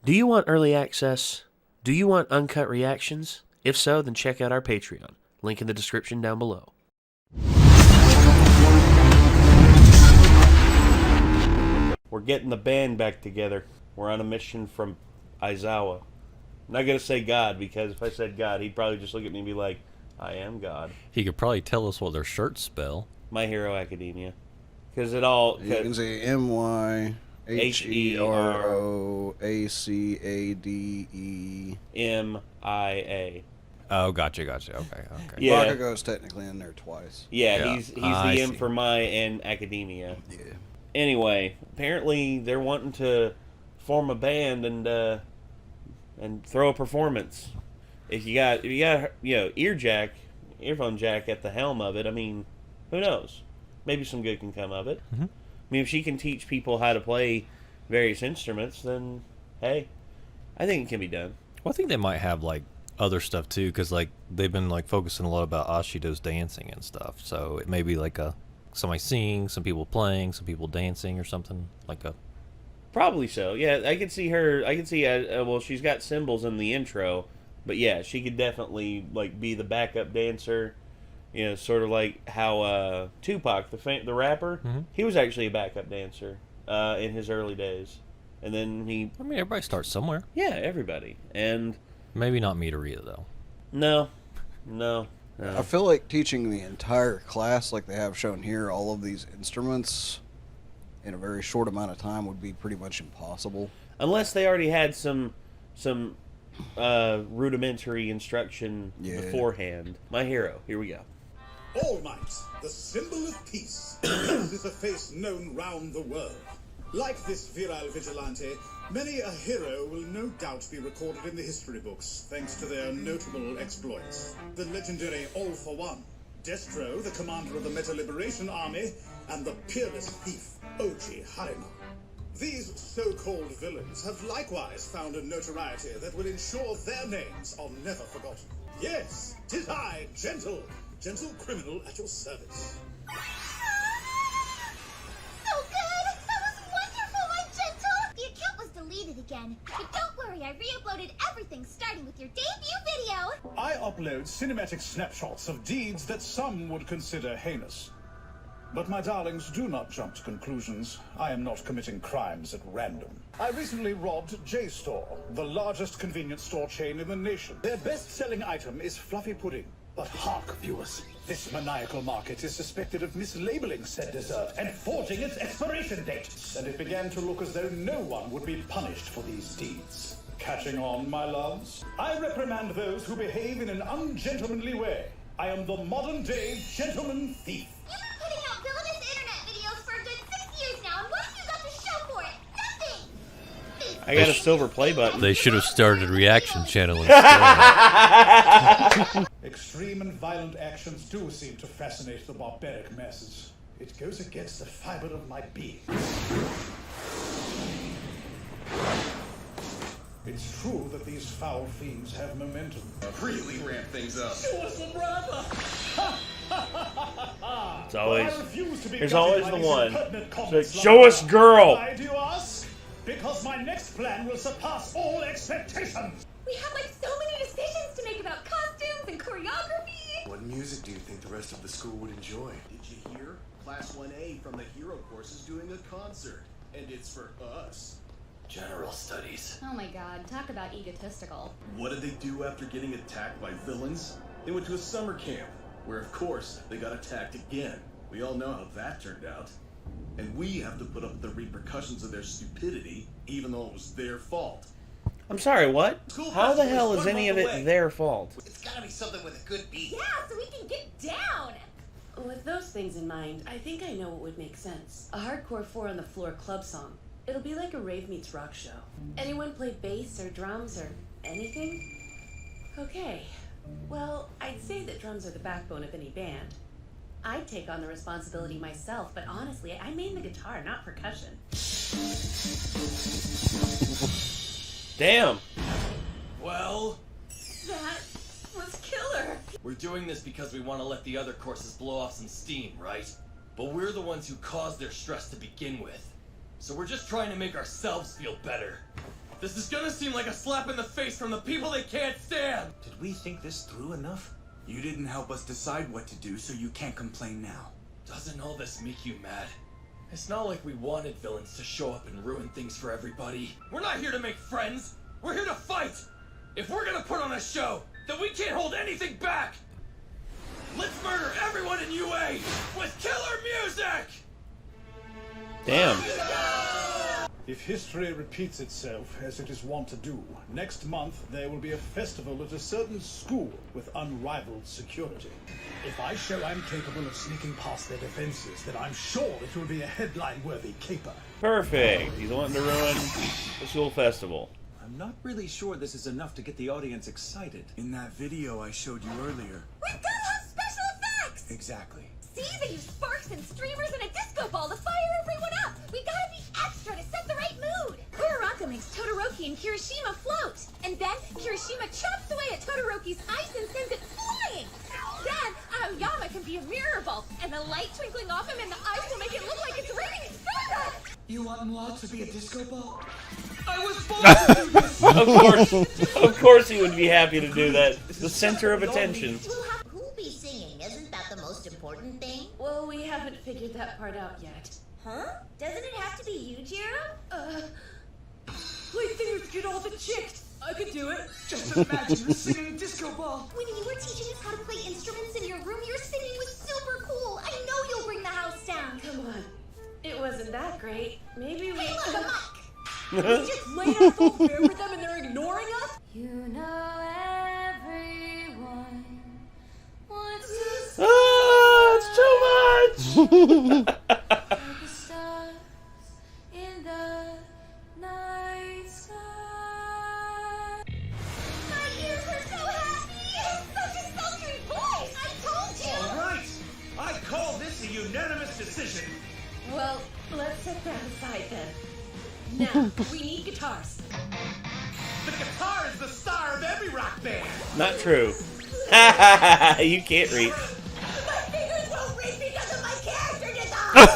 Do you want early access? Do you want uncut reactions? If so, then check out our Patreon. Link in the description down below. We're getting the band back together. We're on a mission from Aizawa. I'm not going to say God, because if I said God, he'd probably just look at me and be like, I am God. He could probably tell us what their shirts spell. My Hero Academia. Because it all... You can say MYHEROACADE. M-I-A. Oh, gotcha. Okay. Yeah. Bakugo's technically in there twice. Yeah, he's the M for My and Academia. Yeah. Anyway, apparently they're wanting to form a band and throw a performance. If you got earphone jack at the helm of it, I mean, who knows? Maybe some good can come of it. Mm-hmm. I mean, if she can teach people how to play various instruments, then hey, I think it can be done. Well, I think they might have like other stuff too, because like they've been like focusing a lot about Ashido's dancing and stuff. So it may be like somebody singing, some people playing, some people dancing, or something like a. Probably so. Yeah, I could see her. I could see. Well, she's got cymbals in the intro, but yeah, she could definitely like be the backup dancer. You know, sort of like how Tupac, the rapper, he was actually a backup dancer in his early days, and then he. I mean, everybody starts somewhere. Yeah, everybody, and maybe not Midoriya though. No. I feel like teaching the entire class, like they have shown here, all of these instruments in a very short amount of time would be pretty much impossible. Unless they already had some rudimentary instruction beforehand. My Hero, here we go. All Might, the symbol of peace, is a face known round the world. Like this virile vigilante, many a hero will no doubt be recorded in the history books, thanks to their notable exploits. The legendary All for One, Destro, the commander of the Meta Liberation Army, and the peerless thief, Oji Harima. These so-called villains have likewise found a notoriety that will ensure their names are never forgotten. Yes, 'tis I, gentle criminal at your service. So good! That was wonderful, my gentle! The account was deleted again, but don't worry, I re-uploaded everything starting with your debut video! I upload cinematic snapshots of deeds that some would consider heinous. But my darlings, do not jump to conclusions. I am not committing crimes at random. I recently robbed J-Store, the largest convenience store chain in the nation. Their best-selling item is fluffy pudding. But hark, viewers, this maniacal market is suspected of mislabeling said dessert and forging its expiration date. And it began to look as though no one would be punished for these deeds. Catching on, my loves? I reprimand those who behave in an ungentlemanly way. I am the modern-day gentleman thief. You've been putting out villainous internet videos for a good 6 years now, and what have you got to show for it? Nothing! I got a silver play button. They should have started a reaction channel instead. Extreme and violent actions do seem to fascinate the barbaric masses. It goes against the fiber of my being. It's true that these foul fiends have momentum. Really ramp things up. Show us the brother! It's always, I refuse to be there's guided always by the these one. impertinent It's comments like, show us girl! Why do you ask? Because my next plan will surpass all expectations! We have like so many decisions to make about costumes and choreography! What music do you think the rest of the school would enjoy? Did you hear? Class 1A from the Hero course is doing a concert. And it's for us. General Studies. Oh my god, talk about egotistical. What did they do after getting attacked by villains? They went to a summer camp, where of course they got attacked again. We all know how that turned out. And we have to put up with the repercussions of their stupidity, even though it was their fault. I'm sorry, what? School How the festival hell is is 1 any of month it away. their fault? It's gotta be something with a good beat. Yeah, so we can get down! With those things in mind, I think I know what would make sense. A hardcore 4-on-the-floor club song. It'll be like a rave meets rock show. Anyone play bass or drums or anything? Okay. Well, I'd say that drums are the backbone of any band. I'd take on the responsibility myself, but honestly, I main the guitar, not percussion. Damn. Well, That was killer! We're doing this because we want to let the other courses blow off some steam, right? But we're the ones who caused their stress to begin with. So we're just trying to make ourselves feel better. This is gonna seem like a slap in the face from the people they can't stand! Did we think this through enough? You didn't help us decide what to do, so you can't complain now. Doesn't all this make you mad? It's not like we wanted villains to show up and ruin things for everybody. We're not here to make friends! We're here to fight! If we're gonna put on a show, then we can't hold anything back! Let's murder everyone in UA with killer music! Damn. If history repeats itself, as it is wont to do, next month there will be a festival at a certain school with unrivaled security. If I show I'm capable of sneaking past their defenses, then I'm sure it will be a headline-worthy caper. Perfect. He's wanting to ruin the school festival. I'm not really sure this is enough to get the audience excited. In that video I showed you earlier. We gotta have special effects! Exactly. See, they use sparks and streamers and a disco ball to fire everyone up! We gotta be extra to set the right mood! Kuraraka makes Todoroki and Kirishima float! And then Kirishima chops away at Todoroki's ice and sends it flying! Then Aoyama can be a mirror ball, and the light twinkling off him in the ice will make it look like it's raining stardust! You want Moi to be a disco ball? I was born to do this! Of course he would be happy to do that. The center of attention. Who'll be singing? Isn't that the most important thing? Well, we haven't figured that part out yet. Huh? Doesn't it have to be you, Jiro? Play singers get all the chicks! I could do it! Just imagine you singing disco ball! When you were teaching us how to play instruments in your room, your singing was super cool! I know you'll bring the house down! Come on. It wasn't that great. Maybe we... Hey, look, a mic! We just laid our full fare for them and they're ignoring us? You know everyone wants to Oh, it's too much! the stars in the night sky. My ears are so happy! Such a sultry voice! I told you! Alright! I call this a unanimous decision! Well, let's set that aside then. Now, we need guitars. The guitar is the star of every rock band! Not true. You can't reach. My fingers won't reach because of my character design!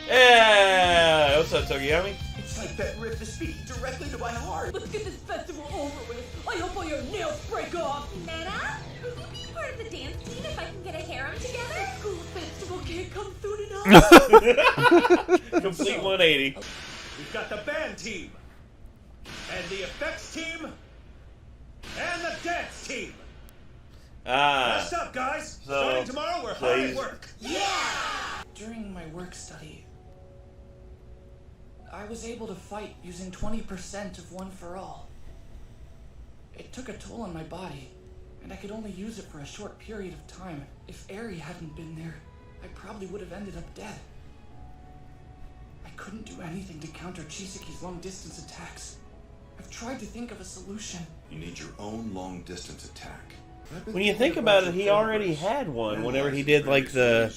Yeah. What's up, Tokiyami? It's like that riff is speaking directly to my heart! Let's get this festival over with. I hope all your nails break off. Nana, will you be part of the dance team if I can get a harem together? School festival can't come soon enough. Complete 180. We've got the band team! And the effects team! And the dance team! What's up, guys? Starting tomorrow, we're hard at work! During my work study, I was able to fight using 20% of One for All. It took a toll on my body, and I could only use it for a short period of time. If Eri hadn't been there, I probably would have ended up dead. I couldn't do anything to counter Chisaki's long-distance attacks. I've tried to think of a solution. You need your own long-distance attack. When you think about it, he already had one whenever he did like the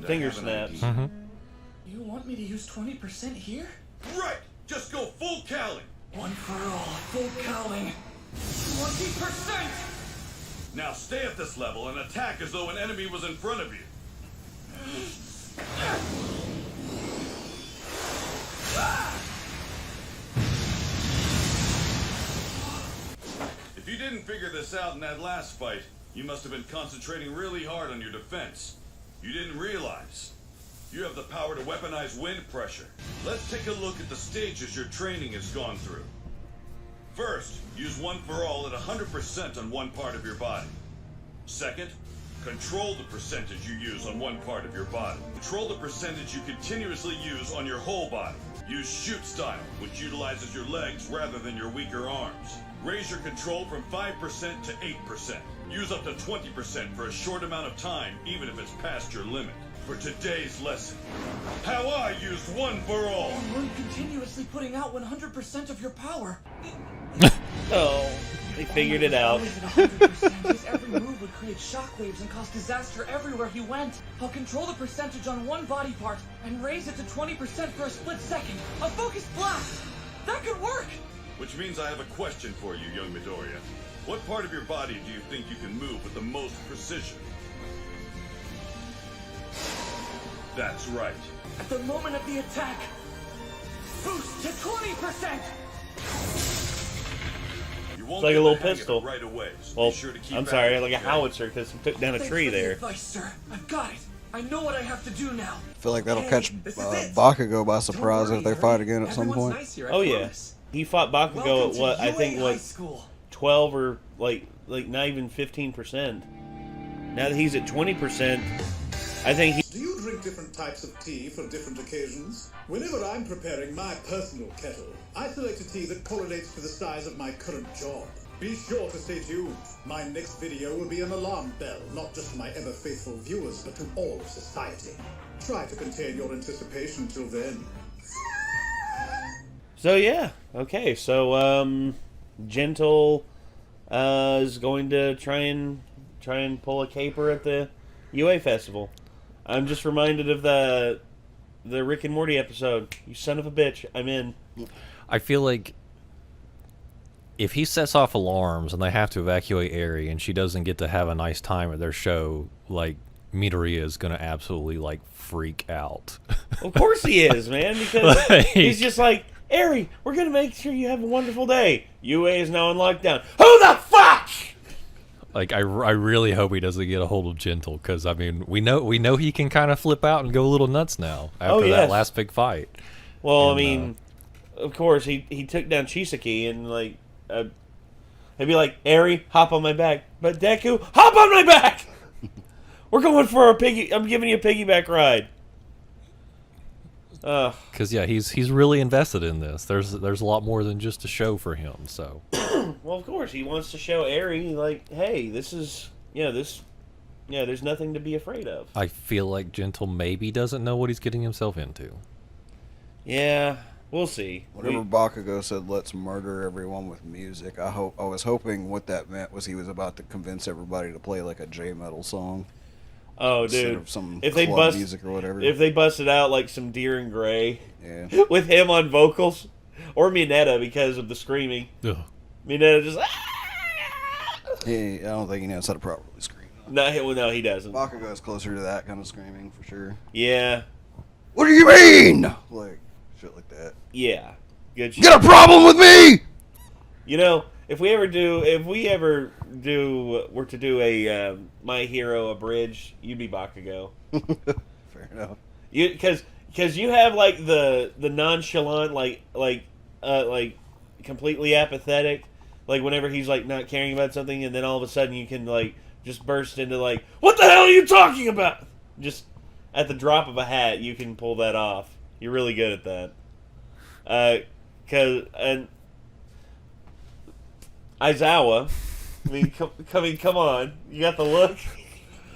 finger snaps. You want me to use 20% here? Right! Just go full Cali! One for all, full cowling. 20%! Now stay at this level and attack as though an enemy was in front of you. If you didn't figure this out in that last fight, you must have been concentrating really hard on your defense. You didn't realize. You have the power to weaponize wind pressure. Let's take a look at the stages your training has gone through. First, use One for All at 100% on one part of your body. Second, control the percentage you use on one part of your body. Control the percentage you continuously use on your whole body. Use Shoot Style, which utilizes your legs rather than your weaker arms. Raise your control from 5% to 8%. Use up to 20% for a short amount of time, even if it's past your limit. For today's lesson, how I used One for All. You weren't continuously putting out 100% of your power. Oh, they figured it out. Always at 100%, his every move would create shockwaves and cause disaster everywhere he went. I'll control the percentage on one body part and raise it to 20% for a split second. A focused blast! That could work! Which means I have a question for you, young Midoriya. What part of your body do you think you can move with the most precision? That's right. At the moment of the attack, boost to 20%! You won't Like a get little the hang of it pistol. right away, so Well, be sure to keep I'm at sorry, it, like a okay? howitzer because he took down a Thanks tree for the there. advice, sir. I've got it. I know what I have to do now. I feel like that'll Okay, catch this is it. Bakugo by surprise Don't if they worry, fight Harry. again at some Everyone's point. nice here, I Oh yeah, promise. he fought Bakugo Welcome at to what I UA think High what School. 12 or like not even 15%. Now that he's at 20%, I think he. Do you drink different types of tea for different occasions? Whenever I'm preparing my personal kettle, I select a tea that correlates to the size of my current job. Be sure to stay tuned. My next video will be an alarm bell, not just to my ever-faithful viewers, but to all of society. Try to contain your anticipation till then. So yeah, okay. So Gentle is going to try and pull a caper at the UA festival. I'm just reminded of the Rick and Morty episode. You son of a bitch, I'm in. I feel like if he sets off alarms and they have to evacuate Eri and she doesn't get to have a nice time at their show, like Midoriya is gonna absolutely like freak out. Of course he is, man, because Like- he's just like, Eri, we're gonna make sure you have a wonderful day. UA is now in lockdown. Who the fuck? Like I really hope he doesn't get a hold of Gentle, because I mean we know he can kind of flip out and go a little nuts now after yes. that last big fight. Well, And, I mean, of course he took down Chisaki and like he'd be like, Eri, hop on my back, but Deku, hop on my back. We're going for a piggy. I'm giving you a piggyback ride. Because yeah, he's really invested in this. There's a lot more than just a show for him. So Well, of course he wants to show Eri like, hey, this is there's nothing to be afraid of. I feel like Gentle maybe doesn't know what he's getting himself into. Yeah, we'll see. Whenever Bakugo said "let's murder everyone with music," I was hoping what that meant was he was about to convince everybody to play like a J metal song. Oh, Instead dude! of some If they club music or whatever. if they busted out like some Deer and Gray, Yeah. with him on vocals, or Mineta because of the screaming. Ugh. Mineta just I don't think he knows how to properly scream. no, he doesn't. Bakugo is closer to that kind of screaming for sure. Yeah, What do you mean? Like shit like that. yeah, good. You got a problem with me? You know, if we ever were to do a My Hero abridged, you'd be Bakugo. Fair enough. Because you have like the nonchalant like completely apathetic, like whenever he's like not caring about something, and then all of a sudden you can like just burst into like, what the hell are you talking about? Just at the drop of a hat, you can pull that off. You're really good at that. And Aizawa, come on, you got the look.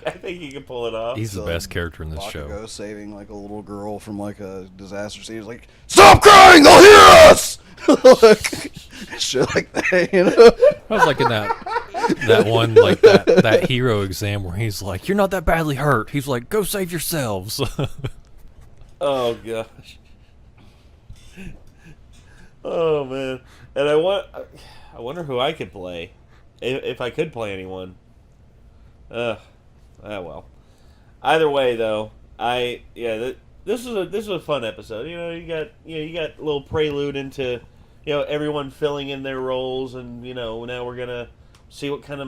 I think you can pull it off. He's the best character in this Bakugo show. saving like a little girl from like a disaster scene. He's like, "Stop crying! They'll hear us!" Like, shit like that, you know. I was like in that one like that hero exam where he's like, "You're not that badly hurt." He's like, "Go save yourselves." Oh gosh. Oh man. And I wonder who I could play, if I could play anyone. Well. Either way, though, this was a fun episode. You got a little prelude into everyone filling in their roles, and now we're gonna see what kind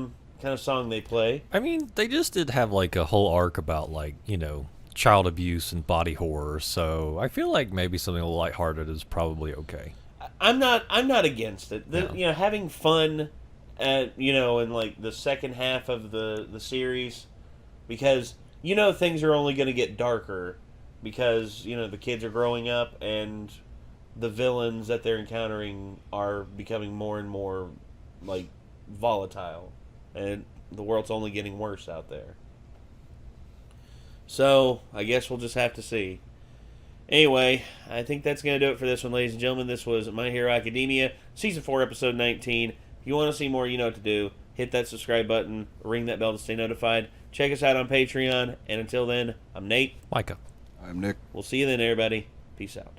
of song they play. I mean, they just did have like a whole arc about like child abuse and body horror, so I feel like maybe something a little lighthearted is probably okay. I'm not against it. Having fun in like the second half of the series, because things are only going to get darker because the kids are growing up and the villains that they're encountering are becoming more and more like volatile, and the world's only getting worse out there. So I guess we'll just have to see. Anyway, I think that's going to do it for this one, ladies and gentlemen. This was My Hero Academia, Season 4, Episode 19. If you want to see more, you know what to do. Hit that subscribe button, ring that bell to stay notified. Check us out on Patreon. And until then, I'm Nate. Micah. I'm Nick. We'll see you then, everybody. Peace out.